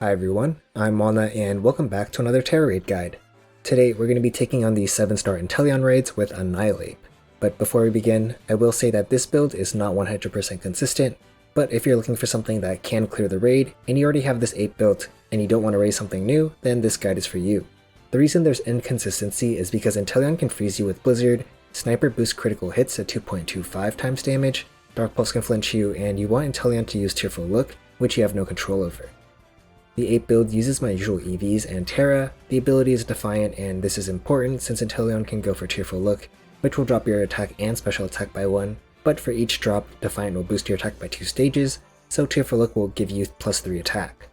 Hi everyone, I'm Mana and welcome back to another Tera Raid guide. Today we're going to be taking on the 7-star Inteleon raids with Annihilape. But before we begin, I will say that this build is not 100% consistent, but if you're looking for something that can clear the raid, and you already have this ape built, and you don't want to raid something new, then this guide is for you. The reason there's inconsistency is because Inteleon can freeze you with Blizzard, Sniper boosts critical hits at 2.25 times damage, Dark Pulse can flinch you, and you want Inteleon to use Tearful Look, which you have no control over. The ape build uses my usual EVs and Tera. The ability is Defiant, and this is important since Inteleon can go for Tearful Look, which will drop your attack and special attack by 1, but for each drop, Defiant will boost your attack by 2 stages, so Tearful Look will give you +3 attack.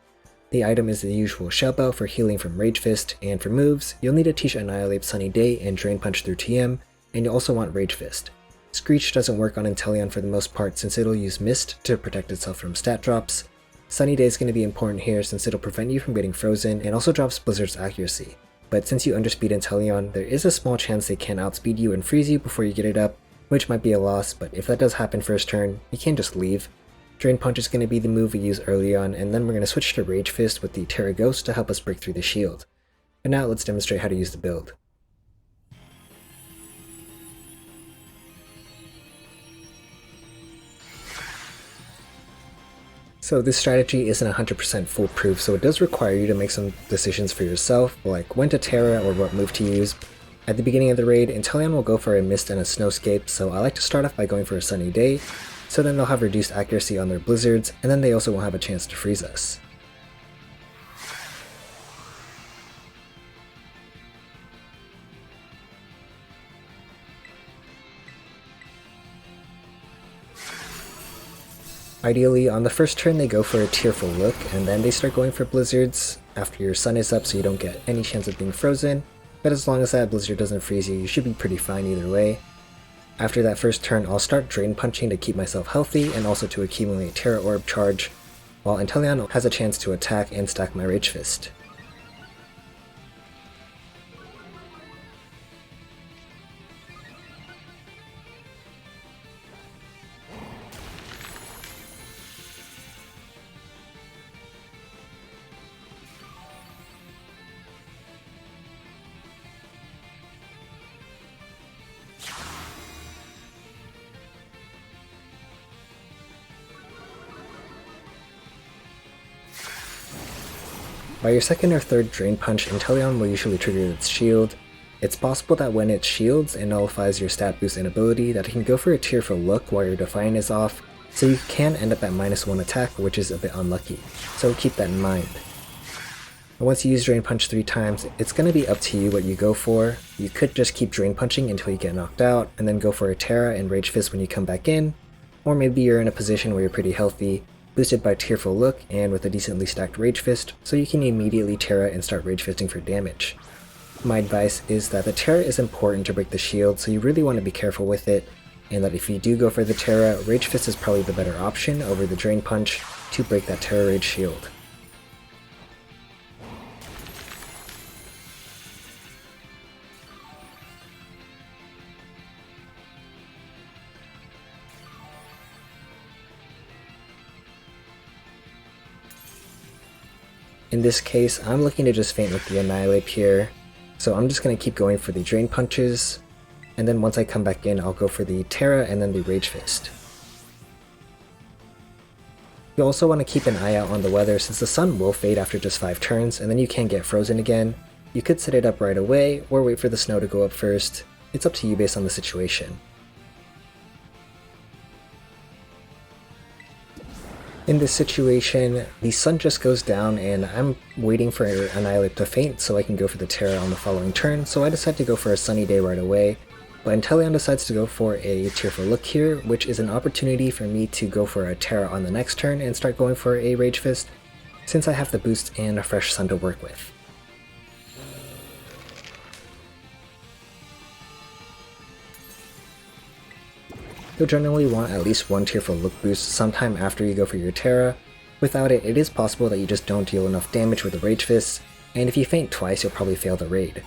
The item is the usual Shell Bell for healing from Rage Fist, and for moves, you'll need to teach Annihilape Sunny Day and Drain Punch through TM, and you'll also want Rage Fist. Screech doesn't work on Inteleon for the most part since it'll use Mist to protect itself from stat drops. Sunny Day is going to be important here since it'll prevent you from getting frozen and also drops Blizzard's accuracy. But since you underspeed Inteleon, there is a small chance they can outspeed you and freeze you before you get it up, which might be a loss, but if that does happen first turn, you can't just leave. Drain Punch is going to be the move we use early on, and then we're going to switch to Rage Fist with the Tera Ghost to help us break through the shield. And now let's demonstrate how to use the build. So this strategy isn't 100% foolproof, so it does require you to make some decisions for yourself, like when to Tera or what move to use. At the beginning of the raid, Inteleon will go for a Mist and a Snowscape, so I like to start off by going for a Sunny Day, so then they'll have reduced accuracy on their Blizzards, and then they also won't have a chance to freeze us. Ideally, on the first turn they go for a Tearful Look, and then they start going for Blizzards after your sun is up so you don't get any chance of being frozen, but as long as that Blizzard doesn't freeze you, you should be pretty fine either way. After that first turn, I'll start Drain Punching to keep myself healthy and also to accumulate Tera Orb charge, while Inteleon has a chance to attack and stack my Rage Fist. By your second or third Drain Punch, Inteleon will usually trigger its shield. It's possible that when it shields and nullifies your stat boost and ability that it can go for a Tearful Look while your Defiant is off, so you can end up at -1 attack, which is a bit unlucky, so keep that in mind. And once you use Drain Punch 3 times, it's going to be up to you what you go for. You could just keep Drain Punching until you get knocked out, and then go for a Tera and Rage Fist when you come back in, or maybe you're in a position where you're pretty healthy, boosted by Tearful Look and with a decently stacked Rage Fist, so you can immediately Tera and start Rage Fisting for damage. My advice is that the Tera is important to break the shield, so you really want to be careful with it, and that if you do go for the Tera, Rage Fist is probably the better option over the Drain Punch to break that Tera Rage shield. In this case, I'm looking to just feint with the Annihilape here, so I'm just going to keep going for the Drain Punches, and then once I come back in, I'll go for the Tera and then the Rage Fist. You also want to keep an eye out on the weather since the sun will fade after just 5 turns, and then you can get frozen again. You could set it up right away, or wait for the snow to go up first. It's up to you based on the situation. In this situation, the sun just goes down and I'm waiting for Annihilape to faint so I can go for the Tera on the following turn, so I decide to go for a Sunny Day right away. But Inteleon decides to go for a Tearful Look here, which is an opportunity for me to go for a Tera on the next turn and start going for a Rage Fist, since I have the boost and a fresh sun to work with. You'll generally want at least one Tearful Look boost sometime after you go for your Tera. Without it, it is possible that you just don't deal enough damage with the Rage Fist, and if you faint twice, you'll probably fail the raid.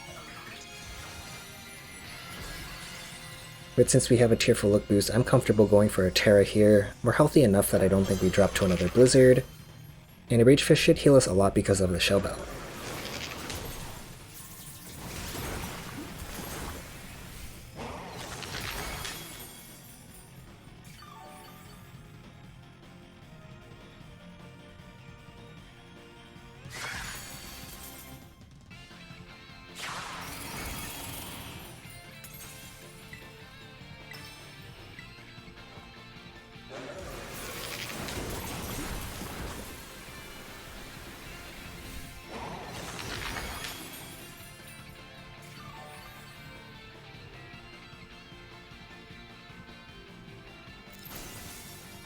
But since we have a Tearful Look boost, I'm comfortable going for a Tera here. We're healthy enough that I don't think we drop to another Blizzard. and a Rage Fist should heal us a lot because of the Shell Bell.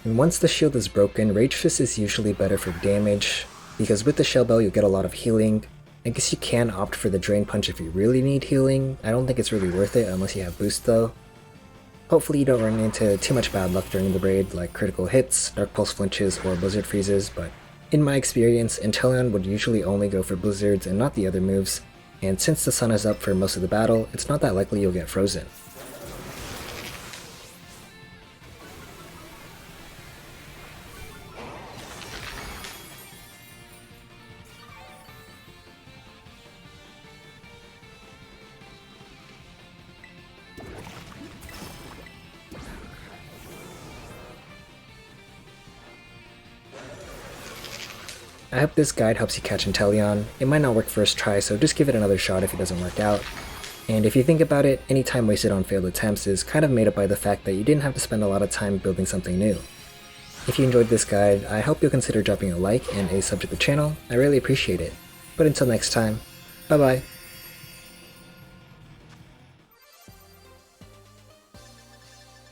And once the shield is broken, Rage Fist is usually better for damage, because with the Shell Bell you get a lot of healing. I guess you can opt for the Drain Punch if you really need healing. I don't think it's really worth it unless you have boost though. Hopefully you don't run into too much bad luck during the raid, like critical hits, Dark Pulse flinches, or Blizzard freezes, but in my experience, Inteleon would usually only go for Blizzards and not the other moves, and since the sun is up for most of the battle, it's not that likely you'll get frozen. I hope this guide helps you catch Inteleon. It might not work first try, so just give it another shot if it doesn't work out. And if you think about it, any time wasted on failed attempts is kind of made up by the fact that you didn't have to spend a lot of time building something new. If you enjoyed this guide, I hope you'll consider dropping a like and a sub to the channel. I really appreciate it. But until next time, bye bye!